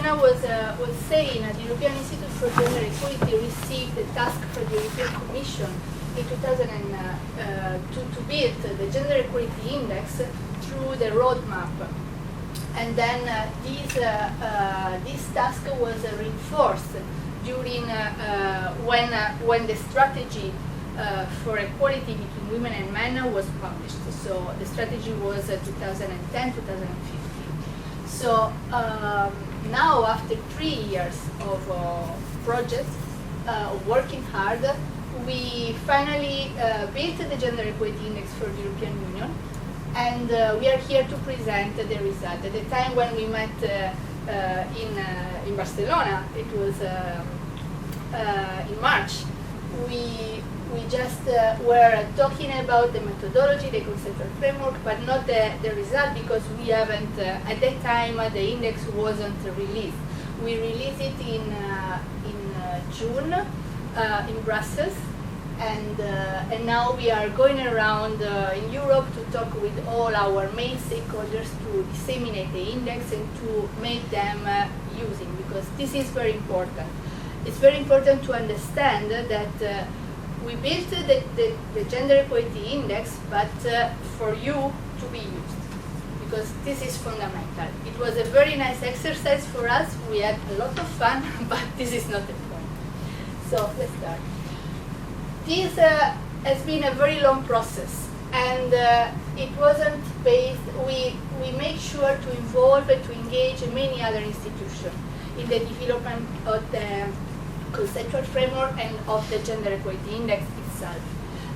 Anna was saying, the European Institute for Gender Equality received the task from the European Commission in 2000 to build the Gender Equality Index through the roadmap. And then this task was reinforced during when the strategy for equality between women and men was published. So the strategy was 2010-2015. So now, after 3 years of projects, working hard, we finally built the Gender Equality Index for the European Union, and we are here to present the result. At the time when we met in Barcelona, it was in March, we just were talking about the methodology, the conceptual framework, but not the result, because we haven't, at that time, the index wasn't released. We released it in June in Brussels, and now we are going around in Europe to talk with all our main stakeholders to disseminate the index and to make them using, because this is very important. It's very important to understand that we built the Gender Equality Index, but for you to be used, because this is fundamental. It was a very nice exercise for us. We had a lot of fun, but this is not the point. So let's start. This has been a very long process, and it wasn't based. We make sure to involve and to engage many other institutions in the development of the conceptual framework and of the Gender Equality Index itself.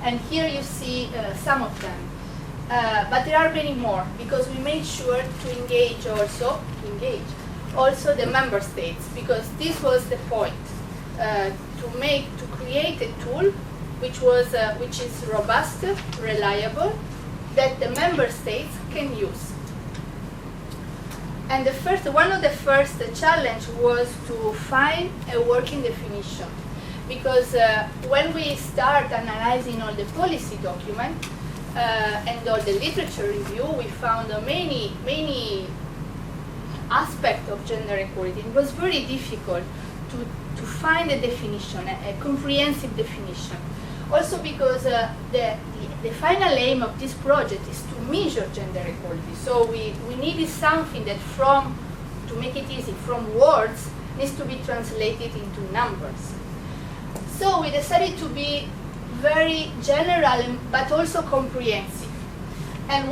And here you see some of them. But there are many more, because we made sure to engage also the member states, because this was the point, to create a tool which is robust, reliable, that the member states can use. And one of the first challenge was to find a working definition, because when we start analyzing all the policy documents and all the literature review, we found many aspects of gender equality. It was very difficult to find a definition, a comprehensive definition. Also because the final aim of this project is to measure gender equality. So we needed something that to make it easy, from words, needs to be translated into numbers. So we decided to be very general, but also comprehensive. And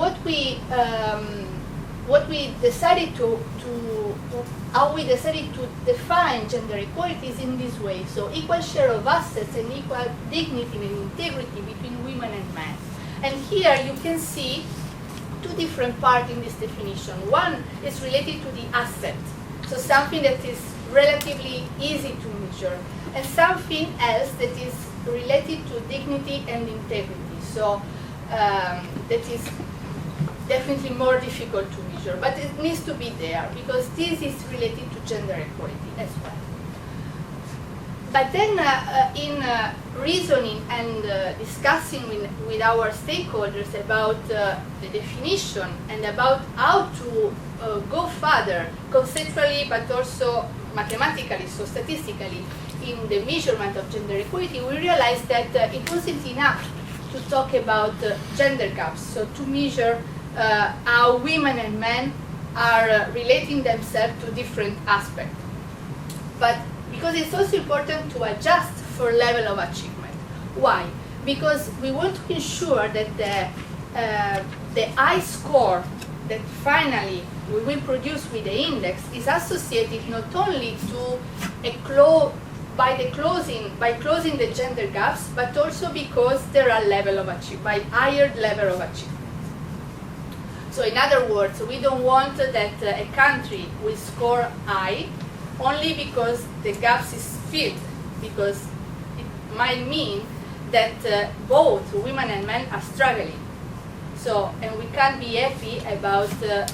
how we decided to define gender equality is in this way. So equal share of assets and equal dignity and integrity between women and men. And here you can see two different parts in this definition. One is related to the asset, so something that is relatively easy to measure, and something else that is related to dignity and integrity. So that is definitely more difficult to measure, but it needs to be there, because this is related to gender equality as well. But then in reasoning and discussing with our stakeholders about the definition and about how to go further conceptually, but also mathematically, so statistically, in the measurement of gender equality, we realized that it wasn't enough to talk about gender gaps, so to measure how women and men are relating themselves to different aspects. But because it's also important to adjust for level of achievement. Why? Because we want to ensure that the high score that finally we will produce with the index is associated not only to by closing the gender gaps, but also because there are higher level of achievement. So in other words, we don't want that a country will score high only because the gaps is filled, because it might mean that both women and men are struggling. So, and we can't be happy about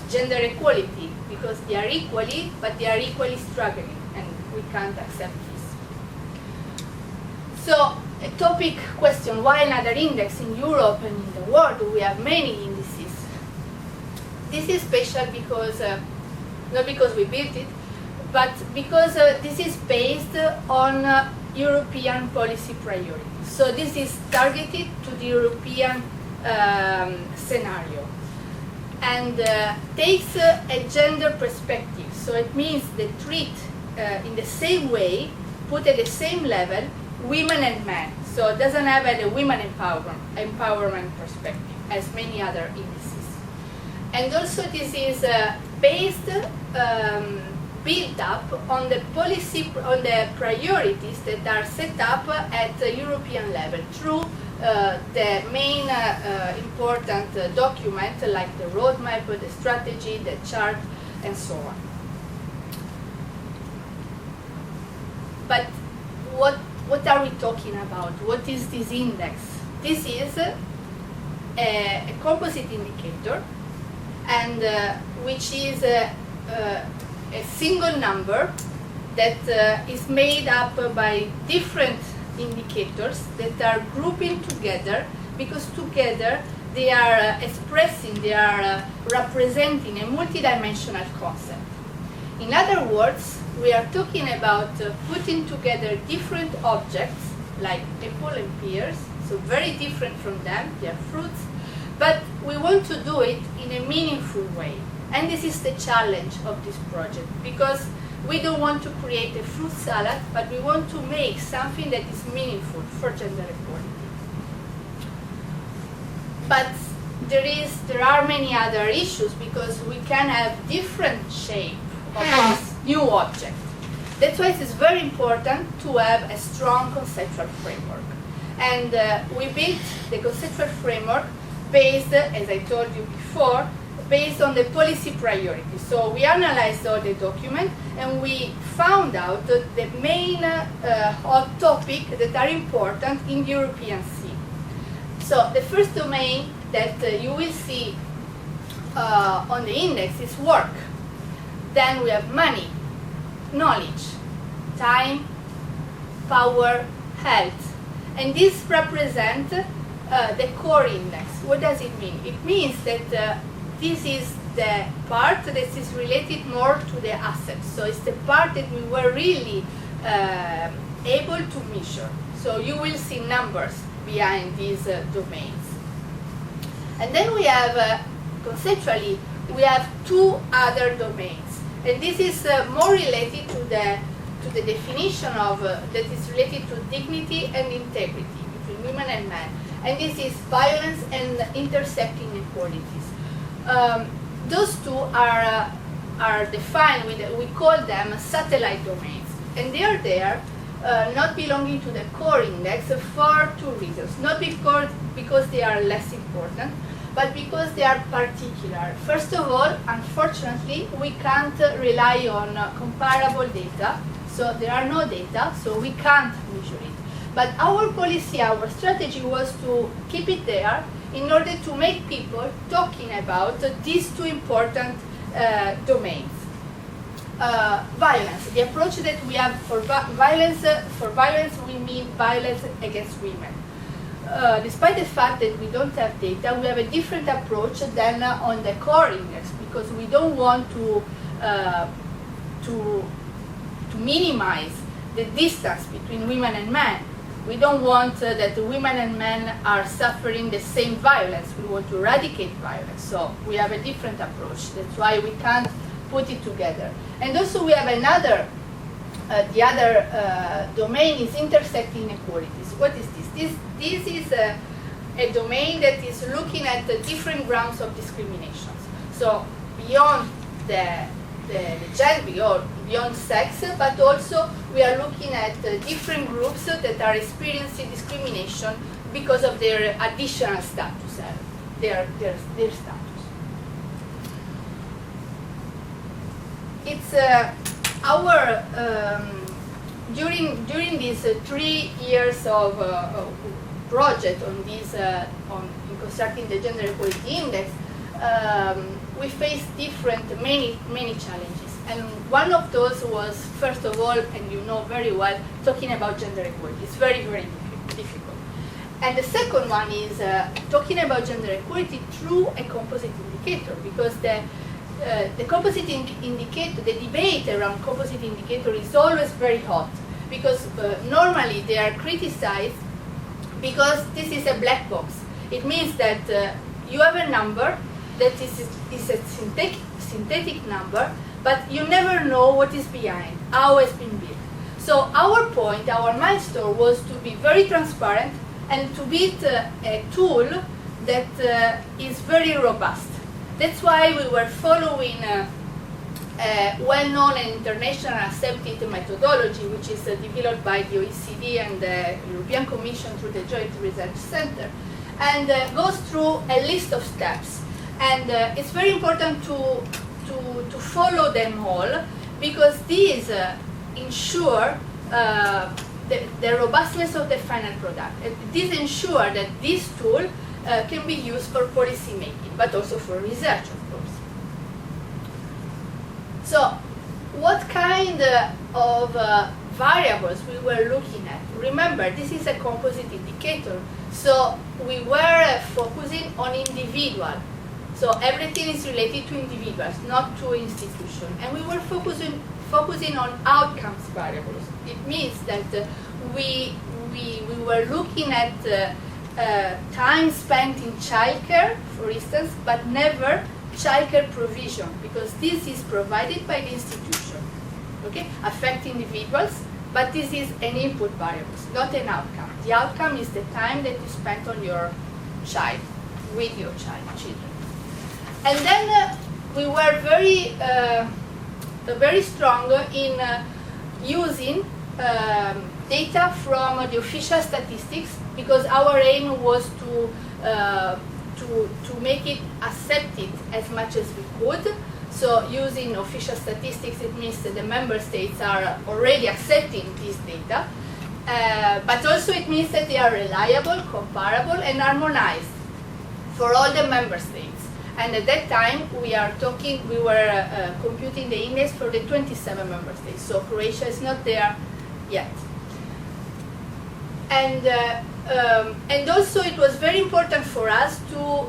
gender equality, because they are equally, but they are equally struggling, and we can't accept this. So, a topic question, why another index in Europe and in the world? We have many indices. This is special because, not because we built it, but because this is based on European policy priorities. So this is targeted to the European scenario, and takes a gender perspective. So it means they treat in the same way, put at the same level, women and men. So it doesn't have a women empowerment perspective as many other indices. And also this is based, built up on the policy, on the priorities that are set up at the European level through the main important document like the roadmap, the strategy, the chart, and so on. But what are we talking about? What is this index? This is a composite indicator, and which is a single number that is made up by different indicators that are grouping together, because together they are expressing, they are representing a multidimensional concept. In other words, we are talking about putting together different objects like apple and pears, so very different from them, they are fruits, but we want to do it in a meaningful way. And this is the challenge of this project, because we don't want to create a fruit salad, but we want to make something that is meaningful for gender equality. But there are many other issues, because we can have different shape of this new object. That's why it is very important to have a strong conceptual framework. And we built the conceptual framework based, as I told you before, based on the policy priorities. So we analyzed all the document, and we found out the main hot topics that are important in the European scene. So the first domain that you will see on the index is work. Then we have money, knowledge, time, power, health. And this represents the core index. What does it mean? It means that this is the part that is related more to the assets. So it's the part that we were really able to measure. So you will see numbers behind these domains. And then we have, conceptually, we have two other domains. And this is more related to the definition of, that is related to dignity and integrity between women and men. And this is violence and intersecting inequalities. Those two are defined with, we call them satellite domains. And they are there, not belonging to the core index for two reasons. Not because they are less important, but because they are particular. First of all, unfortunately, we can't rely on comparable data. So there are no data, so we can't measure it. But our policy, our strategy was to keep it there in order to make people talking about these two important domains. Violence, the approach that we have for violence, we mean violence against women. Despite the fact that we don't have data, we have a different approach than on the core index, because we don't want to minimize the distance between women and men. We don't want that the women and men are suffering the same violence. We want to eradicate violence. So we have a different approach. That's why we can't put it together. And also we have another, the other domain is intersecting inequalities. What is this? This is a domain that is looking at the different grounds of discriminations. So beyond the gender, beyond sex, but also we are looking at different groups that are experiencing discrimination because of their additional status, their status. It's our during these 3 years of project on this in constructing the gender equality index. We faced many challenges, and one of those was, first of all, and you know very well, talking about gender equality. It's very difficult. And the second one is talking about gender equality through a composite indicator, because the composite indicator, the debate around composite indicator is always very hot, because normally they are criticized because this is a black box. It means that you have a number that is a synthetic number, but you never know what is behind, how it's been built. So our point, our milestone was to be very transparent and to build a tool that is very robust. That's why we were following a well-known and international accepted methodology, which is developed by the OECD and the European Commission through the Joint Research Center, and goes through a list of steps. And it's very important to follow them all, because these ensure the robustness of the final product. And this ensure that this tool can be used for policy making, but also for research, of course. So, what kind of variables we were looking at? Remember, this is a composite indicator, so we were focusing on individual. So everything is related to individuals, not to institutions. And we were focusing on outcomes variables. It means that we were looking at time spent in childcare, for instance, but never childcare provision, because this is provided by the institution, okay, affect individuals, but this is an input variable, not an outcome. The outcome is the time that you spent on your child, with your children. And then we were very strong in using data from the official statistics, because our aim was to make it accepted as much as we could. So using official statistics, it means that the member states are already accepting this data, but also it means that they are reliable, comparable, and harmonized for all the member states. And at that time, we were computing the index for the 27 member states. So Croatia is not there yet. And also it was very important for us to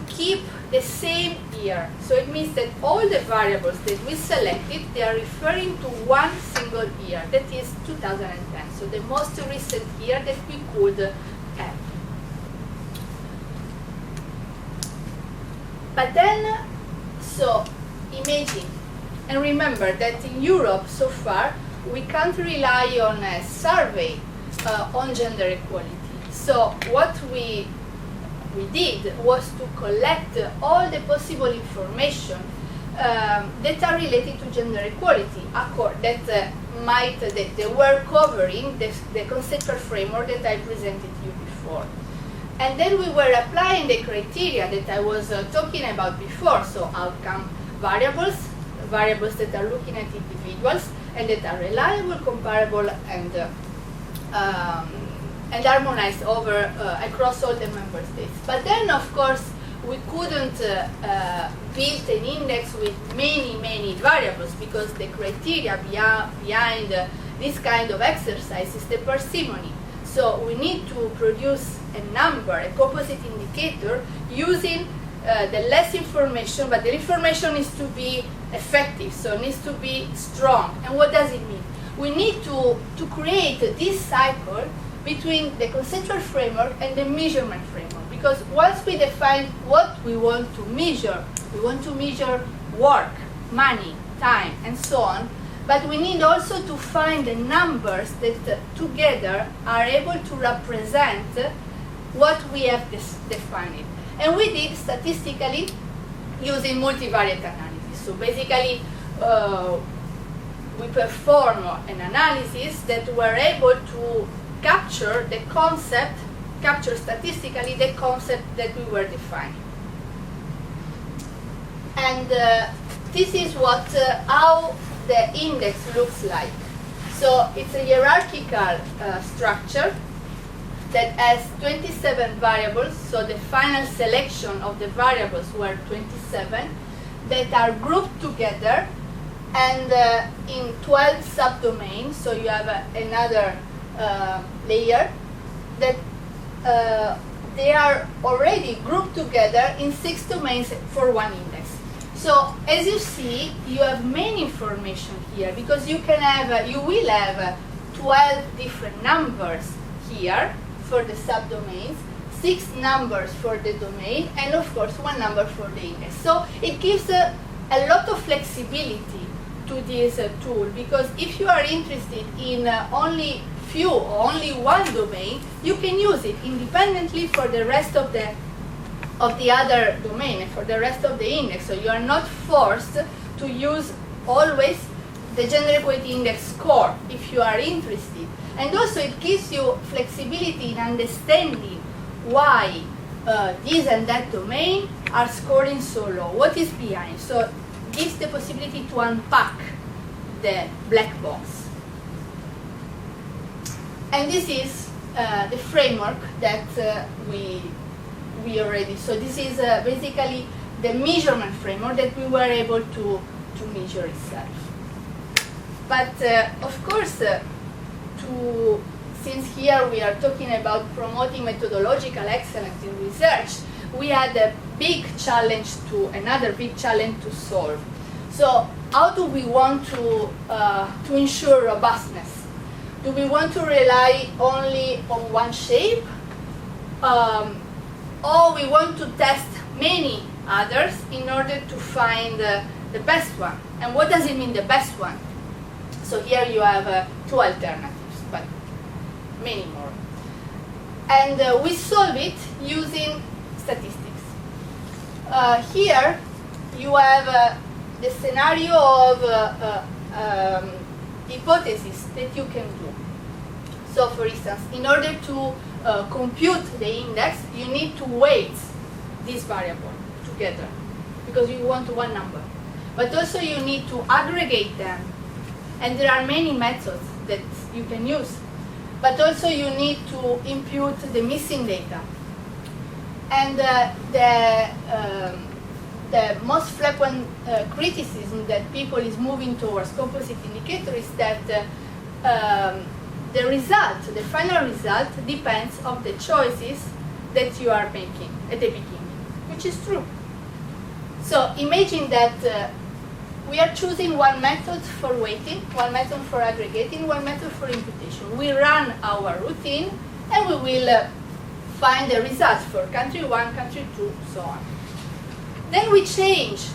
keep the same year. So it means that all the variables that we selected, they are referring to one single year, that is 2010. So the most recent year that we could have. But then, so imagine, and remember that in Europe so far, we can't rely on a survey on gender equality. So what we did was to collect all the possible information that are related to gender equality, that they were covering the conceptual framework that I presented to you before. And then we were applying the criteria that I was talking about before, so outcome variables that are looking at individuals and that are reliable, comparable, and harmonized across all the member states. But then, of course, we couldn't build an index with many variables, because the criteria behind this kind of exercise is the parsimony. So we need to produce a number, a composite indicator, using the less information, but the information needs to be effective, so it needs to be strong. And what does it mean? We need to create this cycle between the conceptual framework and the measurement framework, because once we define what we want to measure work, money, time, and so on, but we need also to find the numbers that together are able to represent what we have defined. And we did statistically using multivariate analysis. So basically, we perform an analysis that were able to capture statistically the concept that we were defining. And this is how the index looks like. So it's a hierarchical structure that has 27 variables, so the final selection of the variables were 27, that are grouped together and in 12 subdomains. So you have another layer that they are already grouped together in 6 domains for one index. So as you see, you have many information here because you will have 12 different numbers here for the subdomains, 6 numbers for the domain, and of course 1 number for the index. So it gives a lot of flexibility to this tool, because if you are interested in only few or only one domain, you can use it independently for the rest of the other domain and for the rest of the index. So you are not forced to use always the gender equality index score if you are interested. And also it gives you flexibility in understanding why this and that domain are scoring so low. What is behind? So it gives the possibility to unpack the black box. And this is the framework that we already, so this is basically the measurement framework that we were able to measure itself. But of course, since here we are talking about promoting methodological excellence in research, we had another big challenge to solve. So how do we want to ensure robustness? Do we want to rely only on one shape? Or we want to test many others in order to find the best one? And what does it mean, the best one? So here you have 2 alternatives, but many more. And we solve it using statistics. Here you have the scenario of hypothesis that you can do. So for instance, in order to compute the index, you need to weight this variable together because you want one number. But also you need to aggregate them. And there are many methods that you can use. But also you need to impute the missing data. And the most frequent criticism that people is moving towards composite indicator is that the result, the final result, depends on the choices that you are making at the beginning, which is true. So imagine that we are choosing one method for weighting, one method for aggregating, one method for imputation. We run our routine and we will find the results for country 1, country 2, so on. Then we change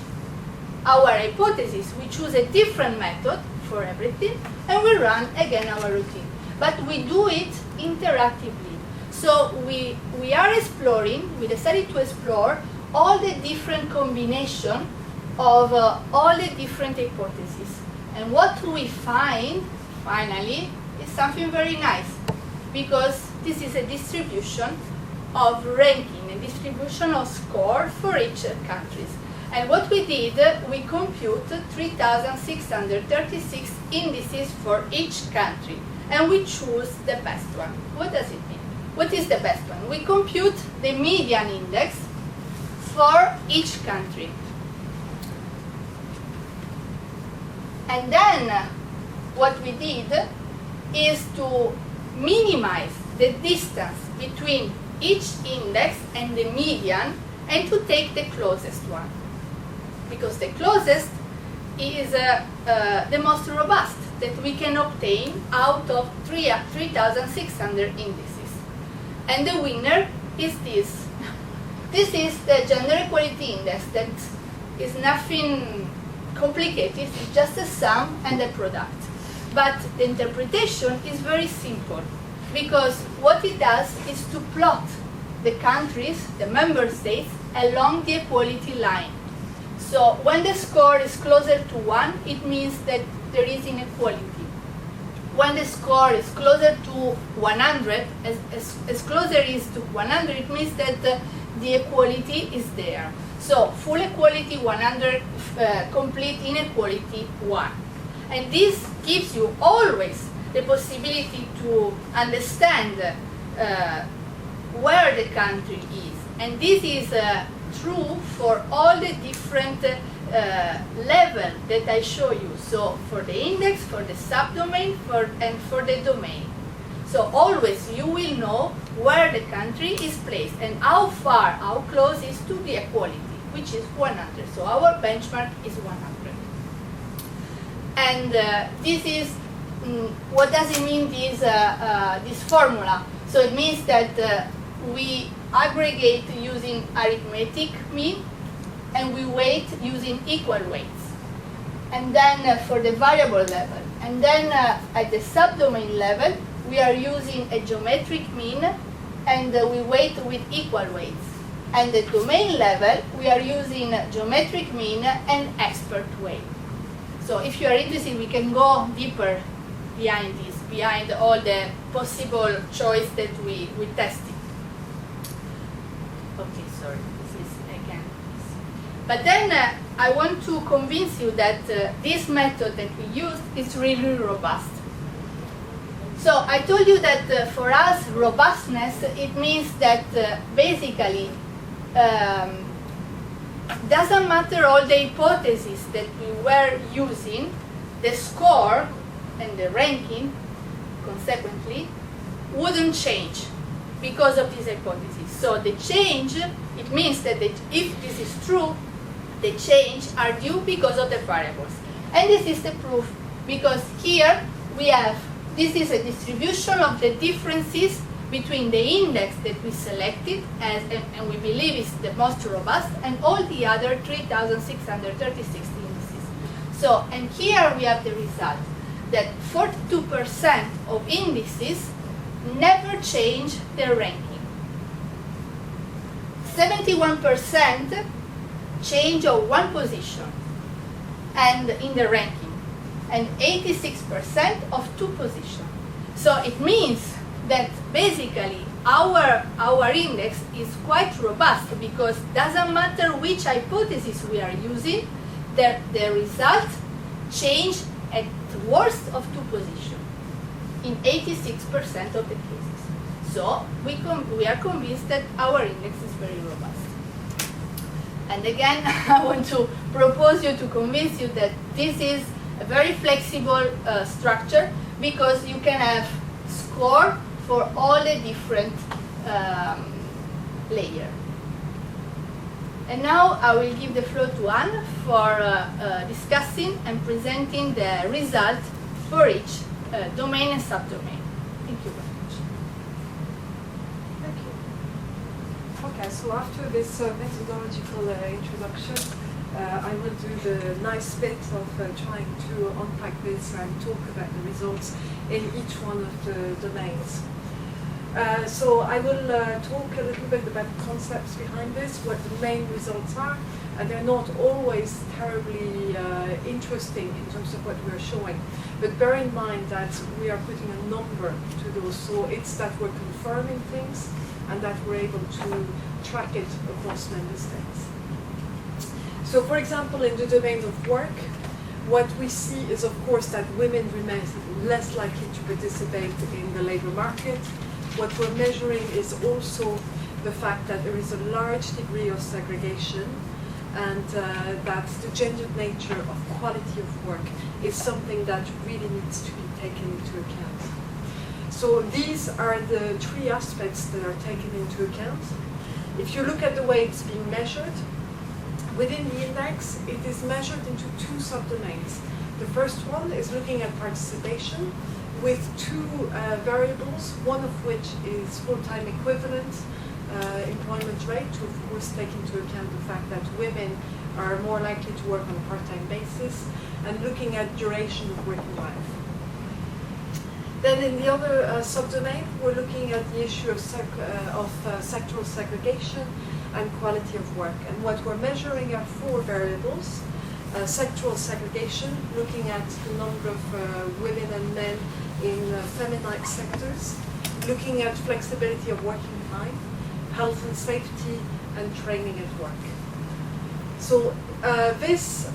our hypothesis. We choose a different method for everything and we run again our routine. But we do it interactively. So we are exploring, we decided to explore all the different combinations of all the different hypotheses. And what we find, finally, is something very nice, because this is a distribution of ranking, a distribution of score for each countries. And what we did, we computed 3,636 indices for each country, and we choose the best one. What does it mean? What is the best one? We compute the median index for each country. And then what we did is to minimize the distance between each index and the median and to take the closest one. Because the closest is the most robust that we can obtain out of 3,600 indices. And the winner is this. This is the gender equality index that is nothing complicated, it's just a sum and a product. But the interpretation is very simple, because what it does is to plot the countries, the member states, along the equality line. So when the score is closer to 1, it means that there is inequality. When the score is closer to 100, as closer is to 100, it means that the equality is there. So full equality 100, complete inequality 1. And this gives you always the possibility to understand where the country is. And this is true for all the different levels that I show you. So for the index, for the subdomain, and for the domain. So always you will know where the country is placed and how far, how close is to the equality. which is 100. So our benchmark is 100. And this is, what does it mean, this formula? So it means that we aggregate using arithmetic mean, and we weight using equal weights. And then for the variable level. And then at the subdomain level, we are using a geometric mean, and we weight with equal weights. And the domain level, we are using geometric mean and expert weight. So if you are interested, we can go deeper behind this, behind all the possible choice that we tested. Okay, sorry, this is again. But then I want to convince you that this method that we use is really robust. So I told you that for us, robustness, it means that basically doesn't matter all the hypotheses that we were using, the score and the ranking, consequently, wouldn't change because of this hypothesis. So the change, it means that if this is true, the change are due because of the variables. And this is the proof, because here we have, this is a distribution of the differences between the index that we selected and we believe is the most robust, and all the other 3,636 indices. So, and here we have the result that 42% of indices never change their ranking. 71% change of one position and in the ranking, and 86% of two positions. So it means that basically our index is quite robust, because it doesn't matter which hypothesis we are using, the result change at worst of two positions in 86% of the cases. So we are convinced that our index is very robust. And again, I want to propose you to convince you that this is a very flexible structure, because you can have score for all the different layers. And now I will give the floor to Anne for discussing and presenting the result for each domain and subdomain. Thank you very much. Thank you. Okay, so after this methodological introduction, I will do the nice bit of trying to unpack this and talk about the results in each one of the domains. So I will talk a little bit about the concepts behind this, what the main results are, and they're not always terribly interesting in terms of what we're showing. But bear in mind that we are putting a number to those, so it's that we're confirming things and that we're able to track it across member states. So for example, in the domain of work, what we see is, of course, that women remain less likely to participate in the labor market. What we're measuring is also the fact that there is a large degree of segregation, and that the gendered nature of quality of work is something that really needs to be taken into account. So these are the three aspects that are taken into account. If you look at the way it's being measured, within the index, it is measured into two subdomains. The first one is looking at participation with two variables, one of which is full-time equivalent employment rate, to of course take into account the fact that women are more likely to work on a part-time basis, and looking at duration of working life. Then in the other subdomain, we're looking at the issue of sectoral segregation and quality of work. And what we're measuring are four variables. Sectoral segregation, looking at the number of women and men in feminine sectors, looking at flexibility of working time, health and safety, and training at work. So this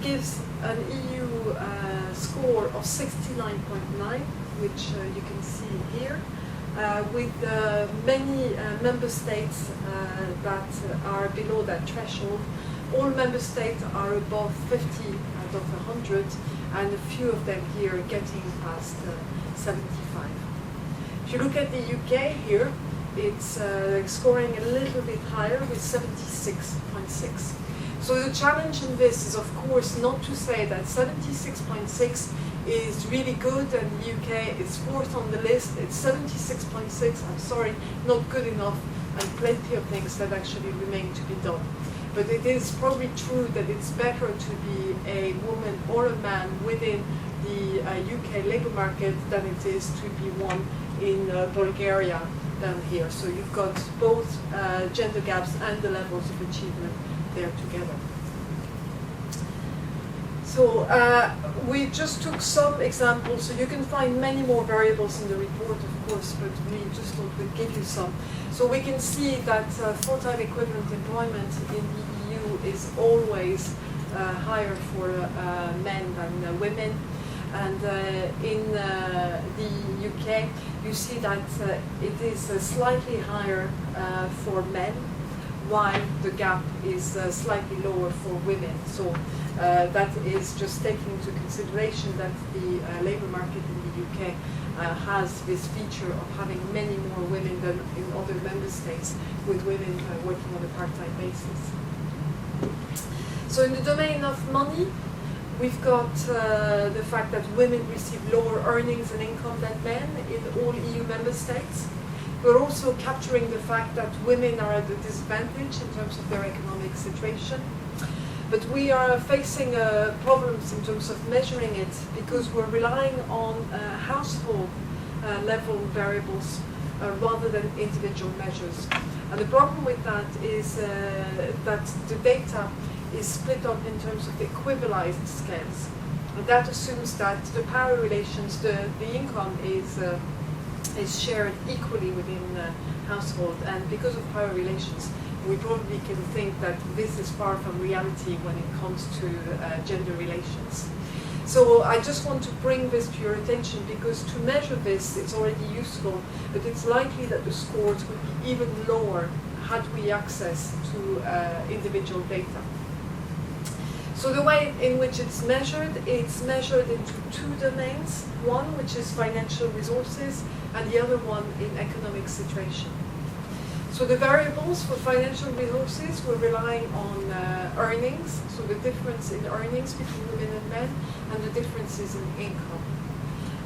gives an EU score of 69.9, which you can see here, with many member states that are below that threshold. All member states are above 50 out of 100, and a few of them here getting past 75. If you look at the UK here, it's scoring a little bit higher with 76.6. So the challenge in this is, of course, not to say that 76.6 is really good and the UK is fourth on the list. It's 76.6, I'm sorry, not good enough, and plenty of things that actually remain to be done. But it is probably true that it's better to be a woman or a man within the UK labour market than it is to be one in Bulgaria than here. So you've got both gender gaps and the levels of achievement there together. So we just took some examples, so you can find many more variables in the report, of course, but we just thought we'd give you some. So we can see that full-time equivalent employment in the EU is always higher for men than women. And in the UK, you see that it is slightly higher for men, while the gap is slightly lower for women. So that is just taking into consideration that the labour market in the UK has this feature of having many more women than in other member states, with women working on a part-time basis. So in the domain of money, we've got the fact that women receive lower earnings and income than men in all EU member states. We're also capturing the fact that women are at a disadvantage in terms of their economic situation. But we are facing problems in terms of measuring it because we're relying on household level variables rather than individual measures. And the problem with that is that the data is split up in terms of equivalized scales. And that assumes that the power relations, the income is shared equally within the household, and because of power relations, we probably can think that this is far from reality when it comes to gender relations. So I just want to bring this to your attention because to measure this, it's already useful, but it's likely that the scores would be even lower had we access to individual data. So the way in which it's measured into two domains, one which is financial resources and the other one in economic situation. So the variables for financial resources, we're relying on earnings, so the difference in earnings between women and men, and the differences in income.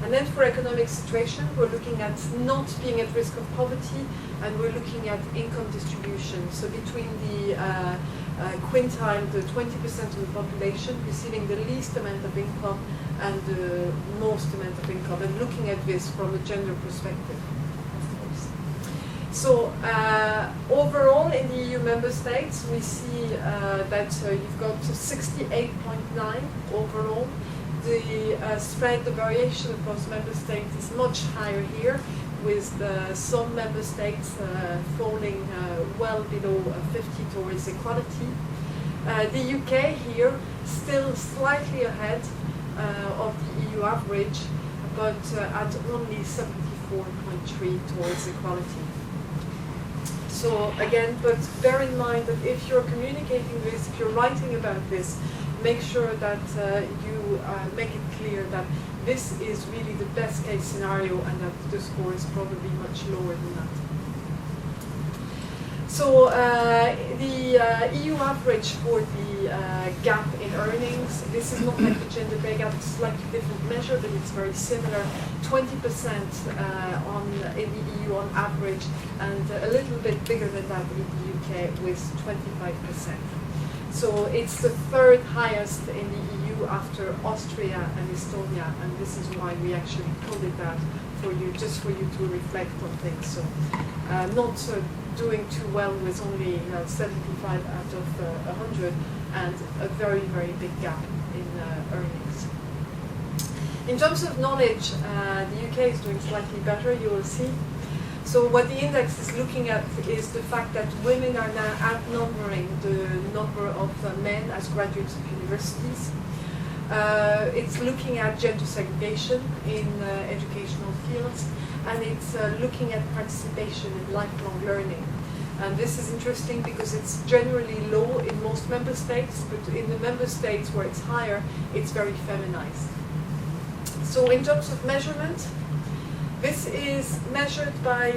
And then for economic situation, we're looking at not being at risk of poverty, and we're looking at income distribution. So between the quintile, the 20% of the population receiving the least amount of income and the most amount of income, and looking at this from a gender perspective, of course. So overall in the EU member states, we see that you've got 68.9 overall. The spread, the variation across member states is much higher here, with some member states falling well below 50 towards equality. The UK here still slightly ahead of the EU average, but at only 74.3 towards equality. So again, but bear in mind that if you're communicating this, if you're writing about this, make sure that you make it clear that this is really the best case scenario and that the score is probably much lower than that. So the EU average for the gap in earnings, this is not like the gender pay gap, it's a slightly different measure, but it's very similar. 20% in the EU on average, and a little bit bigger than that in the UK with 25%. So it's the third highest in the EU after Austria and Estonia, and this is why we actually pulled it out for you, just for you to reflect on things. So not doing too well with only 75 out of 100, and a very, very big gap in earnings. In terms of knowledge, the UK is doing slightly better, you will see. So what the index is looking at is the fact that women are now outnumbering the number of men as graduates of universities. It's looking at gender segregation in educational fields, and it's looking at participation in lifelong learning. And this is interesting because it's generally low in most member states, but in the member states where it's higher, it's very feminized. So in terms of measurement, This is measured by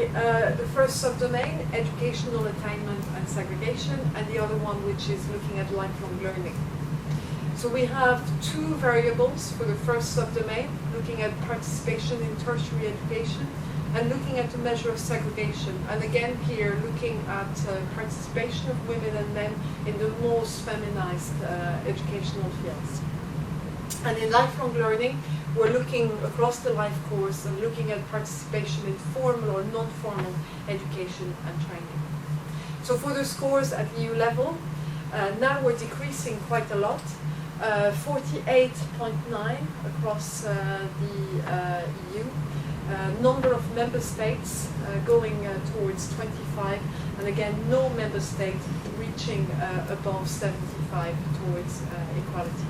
the first subdomain, educational attainment and segregation, and the other one which is looking at lifelong learning. So we have two variables for the first subdomain, looking at participation in tertiary education and looking at the measure of segregation. And again here, looking at participation of women and men in the most feminized educational fields. And in lifelong learning, we're looking across the life course and looking at participation in formal or non-formal education and training. So for the scores at EU level, now we're decreasing quite a lot. 48.9 across the EU. Number of member states going towards 25, and again, no member state reaching above 75 towards equality.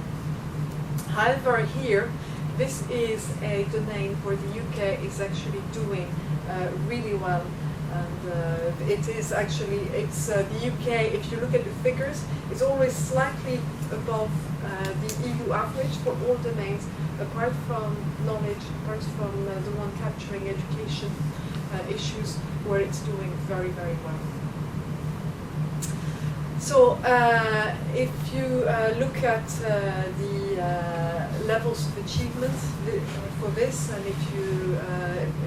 However, here, this is a domain where the UK is actually doing really well. And it is actually, it's the UK, if you look at the figures, it's always slightly above the EU average for all domains, apart from knowledge, apart from the one capturing education issues, where it's doing very, very well. So if you look at the levels of achievement for this, and if you,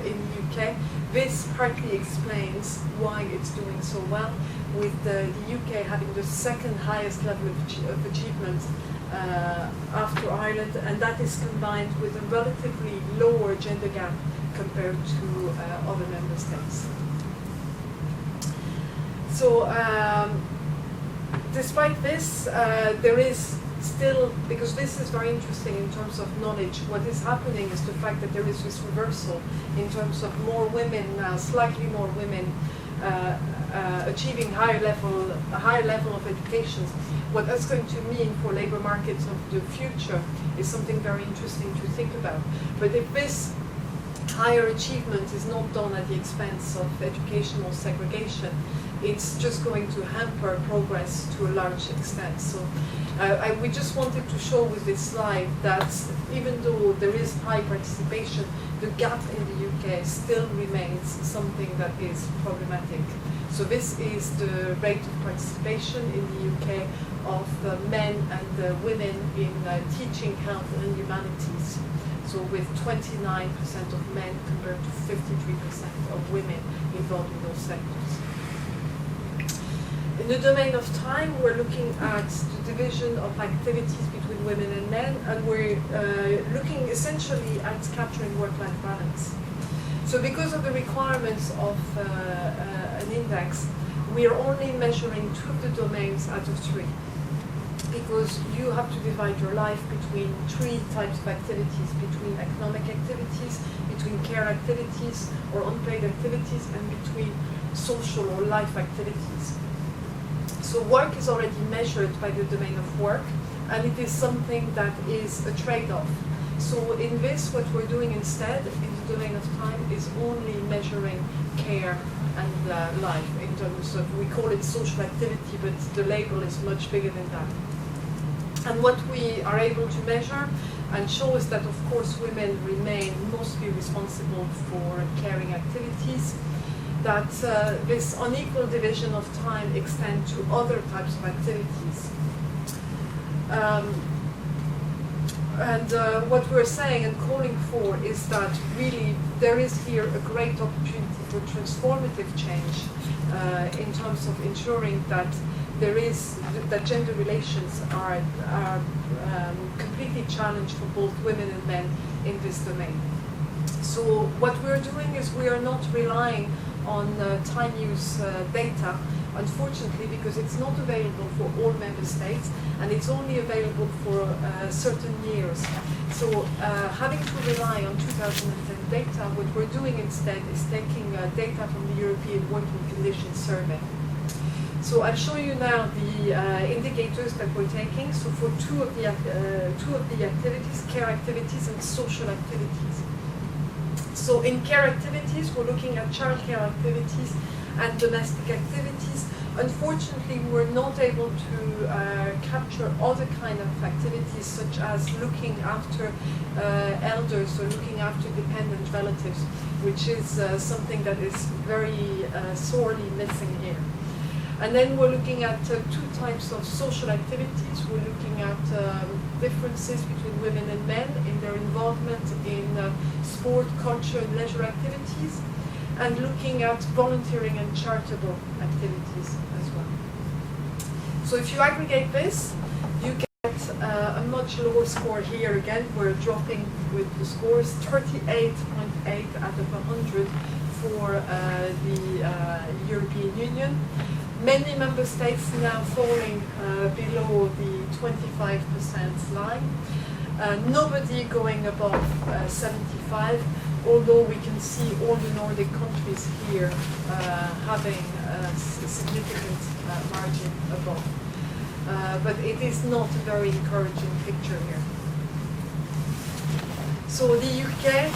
in the UK, this partly explains why it's doing so well, with the UK having the second highest level of achievement after Ireland, and that is combined with a relatively lower gender gap compared to other member states. So despite this, there is still, because this is very interesting in terms of knowledge, what is happening is the fact that there is this reversal in terms of more women, slightly more women achieving a higher level of education. What that's going to mean for labour markets of the future is something very interesting to think about. But if this higher achievement is not done at the expense of educational segregation, it's just going to hamper progress to a large extent. So we just wanted to show with this slide that even though there is high participation, the gap in the UK still remains something that is problematic. So this is the rate of participation in the UK of men and women in teaching, health and humanities. So with 29% of men compared to 53% of women involved in those sectors. In the domain of time, we're looking at the division of activities between women and men, and we're looking essentially at capturing work-life balance. So because of the requirements of an index, we are only measuring 2 of the domains out of 3. Because you have to divide your life between 3 types of activities, between economic activities, between care activities or unpaid activities, and between social or life activities. So work is already measured by the domain of work, and it is something that is a trade-off. So in this, what we're doing instead, in the domain of time, is only measuring care and life in terms of, we call it social activity, but the label is much bigger than that. And what we are able to measure and show is that, of course, women remain mostly responsible for caring activities, that this unequal division of time extends to other types of activities. What we're saying and calling for is that really there is here a great opportunity for transformative change in terms of ensuring that that gender relations are completely challenged for both women and men in this domain. So what we're doing is we are not relying on time use data, unfortunately, because it's not available for all member states and it's only available for certain years. So having to rely on 2010 data, what we're doing instead is taking data from the European Working Conditions Survey. So I'll show you now the indicators that we're taking. So for two of the activities, care activities and social activities. So in care activities, we're looking at childcare activities and domestic activities. Unfortunately, we're not able to capture other kind of activities, such as looking after elders or looking after dependent relatives, which is something that is very sorely missing here. And then we're looking at two types of social activities. We're looking at differences between women and men in their involvement in sport, culture, and leisure activities, and looking at volunteering and charitable activities as well. So if you aggregate this, you get a much lower score here. Again, we're dropping with the scores, 38.8 out of 100 for the European Union. Many member states now falling below the 25% line. Nobody going above 75, although we can see all the Nordic countries here having a significant margin above. But it is not a very encouraging picture here. So the UK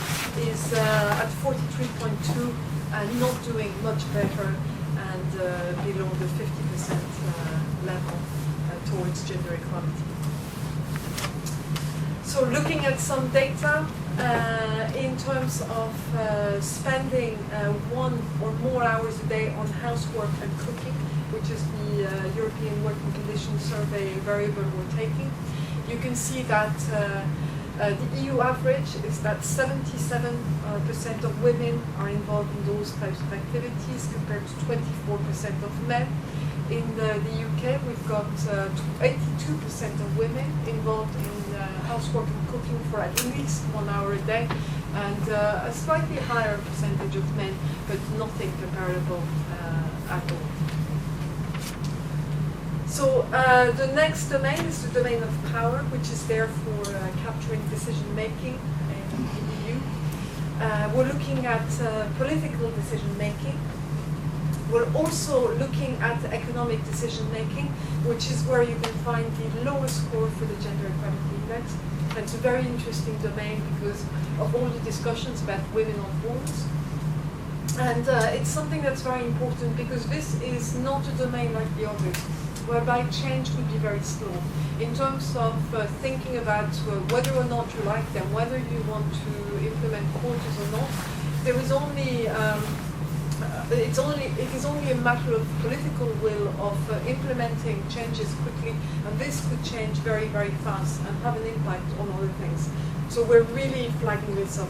is at 43.2 and not doing much better, and below the 50% level towards gender equality. So looking at some data in terms of spending 1 or more hours a day on housework and cooking, which is the European Working Conditions Survey variable we're taking, you can see that the EU average is that 77% of women are involved in those types of activities compared to 24% of men. In the UK, we've got 82% of women involved in housework and cooking for at least 1 hour a day, and a slightly higher percentage of men, but nothing comparable at all. So the next domain is the domain of power, which is there for capturing decision making in the EU. We're looking at political decision making. We're also looking at economic decision making, which is where you can find the lowest score for the Gender Equality Index. And it's a very interesting domain because of all the discussions about women on boards. And it's something that's very important because this is not a domain like the others, whereby change could be very slow. In terms of thinking about whether or not you like them, whether you want to implement quotas or not, there is only it is only a matter of political will of implementing changes quickly, and this could change very, very fast and have an impact on other things. So we're really flagging this up.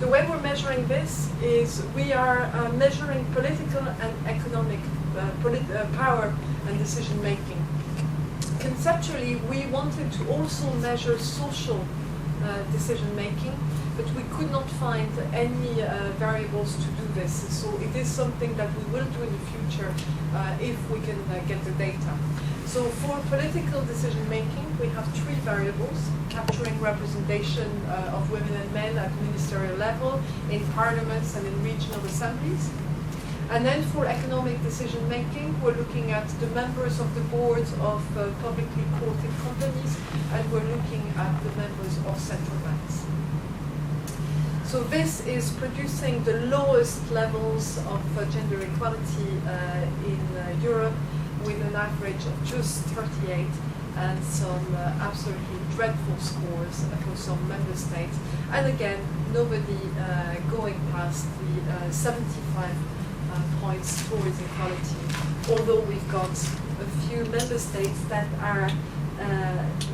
The way we're measuring this is we are measuring political and economic power and decision making. Conceptually, we wanted to also measure social decision making, but we could not find any variables to do this. So it is something that we will do in the future if we can get the data. So for political decision making, we have 3 variables: capturing representation of women and men at ministerial level, in parliaments and in regional assemblies. And then for economic decision making, we're looking at the members of the boards of publicly quoted companies, and we're looking at the members of central banks. So this is producing the lowest levels of gender equality in Europe, with an average of just 38 and some absolutely dreadful scores for some member states. And again, nobody going past the 75 points towards equality, although we've got a few member states that are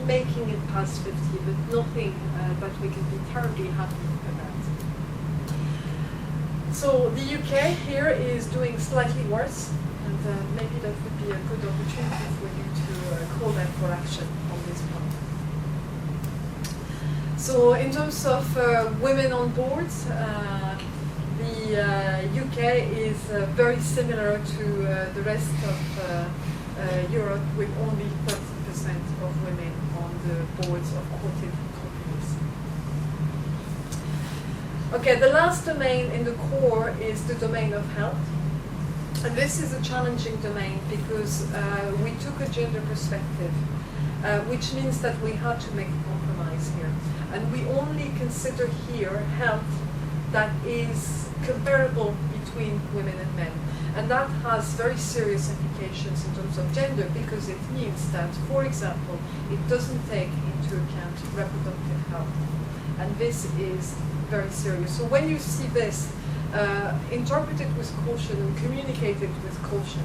making it past 50, but nothing that we can be terribly happy about. So the UK here is doing slightly worse, and maybe that would be a good opportunity for you to call them for action on this point. So in terms of women on boards, the UK is very similar to the rest of Europe, with only 30% of women on the boards of quoted companies. Okay, the last domain in the core is the domain of health. And this is a challenging domain because we took a gender perspective, which means that we had to make a compromise here. And we only consider here health that is comparable between women and men. And that has very serious implications in terms of gender, because it means that, for example, it doesn't take into account reproductive health. And this is very serious. So when you see this, interpret it with caution and communicate it with caution,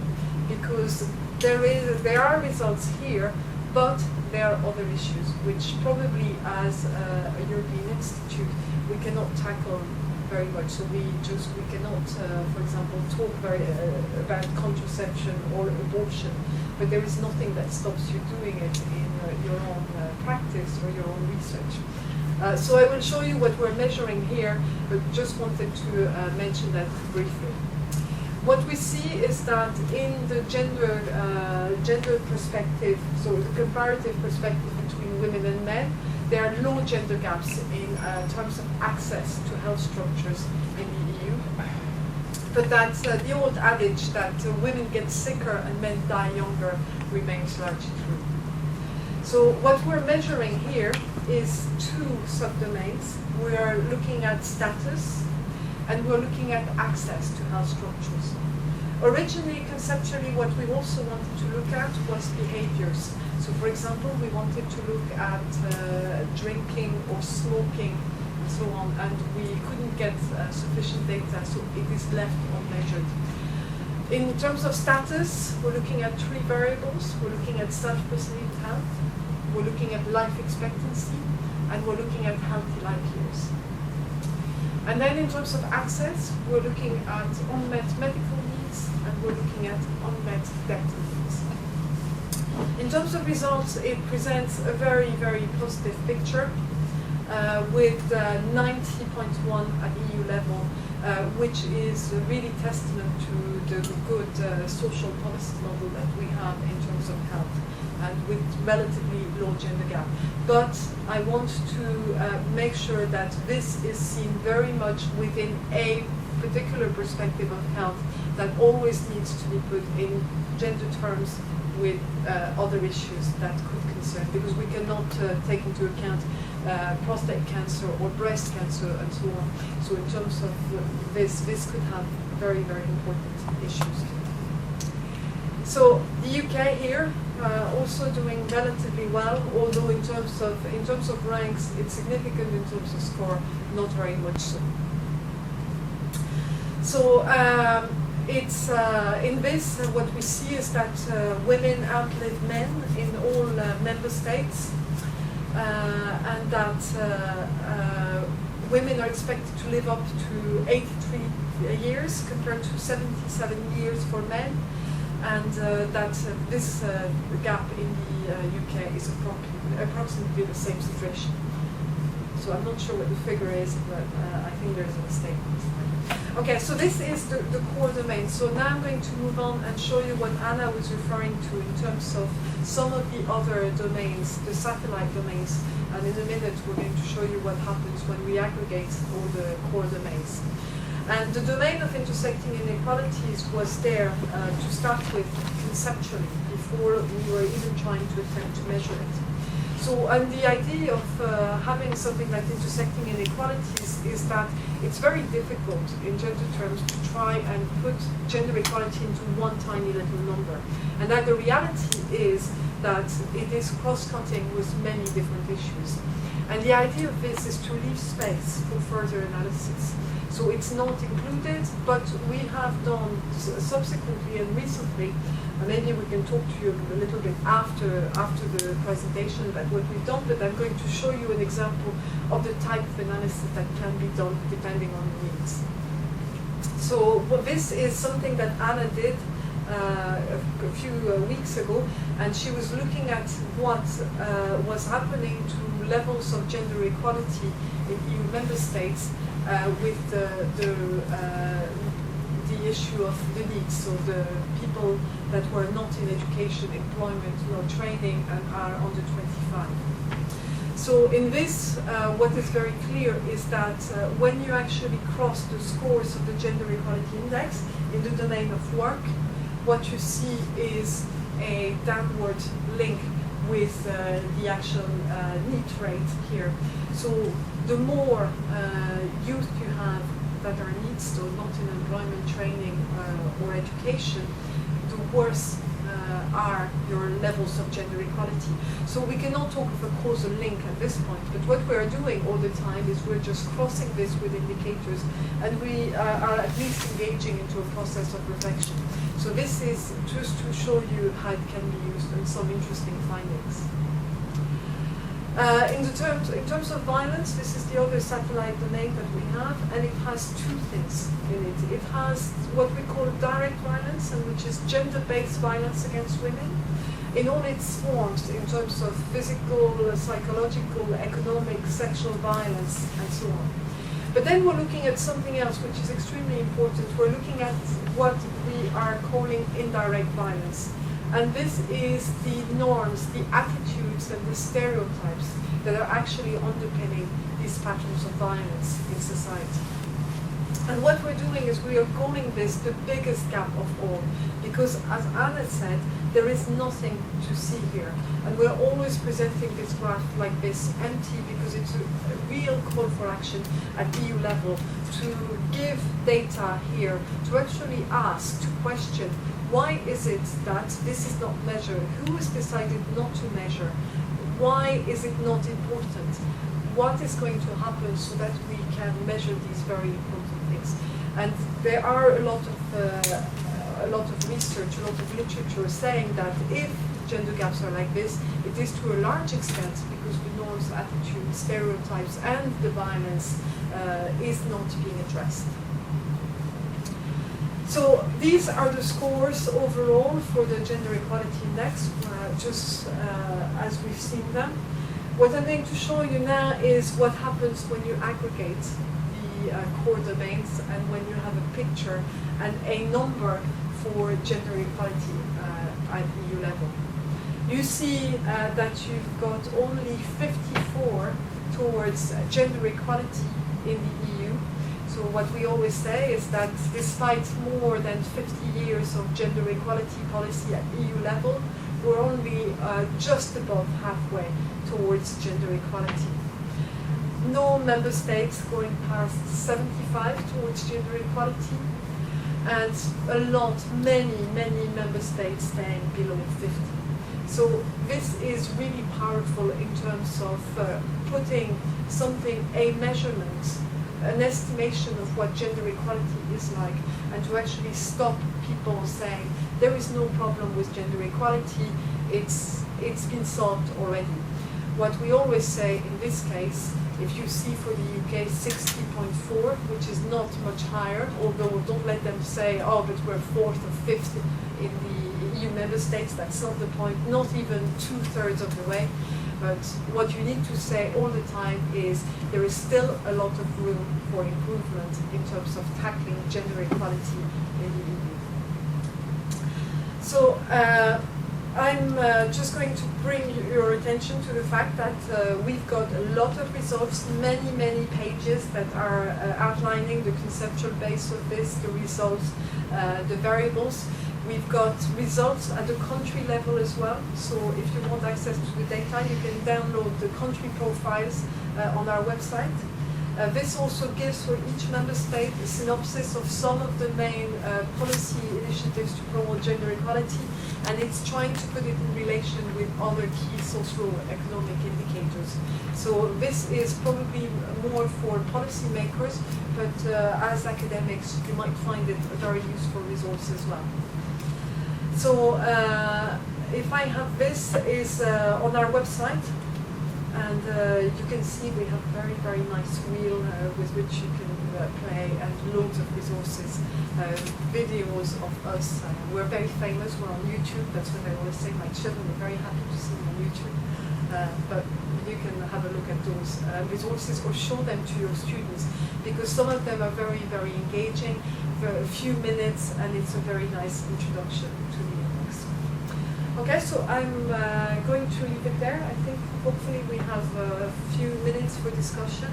because there are results here, but there are other issues which probably as a European institute we cannot tackle very much. So we cannot, for example, talk about contraception or abortion, but there is nothing that stops you doing it in your own practice or your own research. So I will show you what we're measuring here, but just wanted to mention that briefly. What we see is that in the gender perspective, so the comparative perspective between women and men, there are low gender gaps in terms of access to health structures in the EU. But that the old adage that women get sicker and men die younger remains largely true. So what we're measuring here is two subdomains. We are looking at status, and we're looking at access to health structures. Originally, conceptually, what we also wanted to look at was behaviors. So, for example, we wanted to look at drinking or smoking and so on, and we couldn't get sufficient data, so it is left unmeasured. In terms of status, we're looking at three variables. We're looking at self-perceived health, we're looking at life expectancy, and we're looking at healthy life years. And then in terms of access, we're looking at unmet medical needs, and we're looking at unmet dental needs. In terms of results, it presents a very, very positive picture with 90.1 at EU level, which is really testament to the good social policy model that we have in terms of health, and with relatively low gender gap. But I want to make sure that this is seen very much within a particular perspective of health that always needs to be put in gender terms with other issues that could concern, because we cannot take into account prostate cancer or breast cancer and so on. So in terms of this could have very, very important issues. So the UK here also doing relatively well, although in terms of ranks, it's significant. In terms of score, not very much so. So it's in this what we see is that women outlive men in all member states, and that women are expected to live up to 83 years compared to 77 years for men. And that this gap in the UK is approximately the same situation. So I'm not sure what the figure is, but I think there's a mistake. Okay, so this is the core domain. So now I'm going to move on and show you what Anna was referring to in terms of some of the other domains, the satellite domains. And in a minute, we're going to show you what happens when we aggregate all the core domains. And the domain of intersecting inequalities was there to start with conceptually before we were even trying to attempt to measure it. So, and the idea of having something like intersecting inequalities is that it's very difficult in gender terms to try and put gender equality into one tiny little number. And that the reality is that it is cross-cutting with many different issues. And the idea of this is to leave space for further analysis. So it's not included, but we have done subsequently and recently, and maybe we can talk to you a little bit after the presentation about what we've done, but I'm going to show you an example of the type of analysis that can be done depending on the needs. So this is something that Anna did a few weeks ago, and she was looking at what was happening to levels of gender equality in EU member states with the issue of the needs, so the people that were not in education, employment, or training and are under 25. So in this, what is very clear is that when you actually cross the scores of the Gender Equality Index in the domain of work, what you see is a downward link with the actual need rate here. So the more youth you have that are needs, so not in employment, training, or education, the worse are your levels of gender equality. So we cannot talk of a causal link at this point, but what we're doing all the time is we're just crossing this with indicators, and we are at least engaging into a process of reflection. So this is just to show you how it can be used and some interesting findings. In terms of violence, this is the other satellite domain that we have, and it has two things in it. It has what we call direct violence, and which is gender-based violence against women, in all its forms, in terms of physical, psychological, economic, sexual violence, and so on. But then we're looking at something else which is extremely important. We're looking at what we are calling indirect violence. And this is the norms, the attitudes, and the stereotypes that are actually underpinning these patterns of violence in society. And what we're doing is we are calling this the biggest gap of all, because as Anna said, there is nothing to see here. And we're always presenting this graph like this, empty, because it's a real call for action at EU level to give data here, to actually ask, to question, why is it that this is not measured? Who has decided not to measure? Why is it not important? What is going to happen so that we can measure these very important things? And there are a lot of research, a lot of literature saying that if gender gaps are like this, it is to a large extent because the norms, attitudes, stereotypes, and the violence is not being addressed. So these are the scores overall for the Gender Equality Index, just as we've seen them. What I'm going to show you now is what happens when you aggregate the core domains and when you have a picture and a number for gender equality at EU level. You see that you've got only 54 towards gender equality in the EU. So what we always say is that despite more than 50 years of gender equality policy at EU level, we're only just above halfway towards gender equality. No member states going past 75 towards gender equality, and many member states staying below 50. So this is really powerful in terms of putting something, a measurement, an estimation of what gender equality is like, and to actually stop people saying there is no problem with gender equality, it's been solved already. What we always say in this case, if you see for the UK 60.4, which is not much higher, although don't let them say, oh, but we're fourth or fifth in the EU member states, that's not the point, not even 2/3 of the way. But what you need to say all the time is there is still a lot of room for improvement in terms of tackling gender equality in the EU. So I'm just going to bring your attention to the fact that we've got a lot of results, many pages that are outlining the conceptual base of this, the results, the variables. We've got results at the country level as well. So if you want access to the data, you can download the country profiles on our website. This also gives for each member state a synopsis of some of the main policy initiatives to promote gender equality, and it's trying to put it in relation with other key socio-economic indicators. So this is probably more for policymakers, but as academics, you might find it a very useful resource as well. So if I have this is on our website, and you can see we have very nice wheel with which you can play, and loads of resources, videos of us. We're very famous, we're on YouTube, that's what I always say. My children are very happy to see me on YouTube. But you can have a look at those resources or show them to your students, because some of them are very engaging, for a few minutes, and it's a very nice introduction to the index. Okay, so I'm going to leave it there. I think hopefully we have a few minutes for discussion,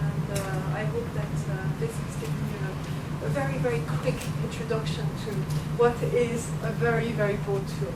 and I hope that this has given you a very quick introduction to what is a very broad tool.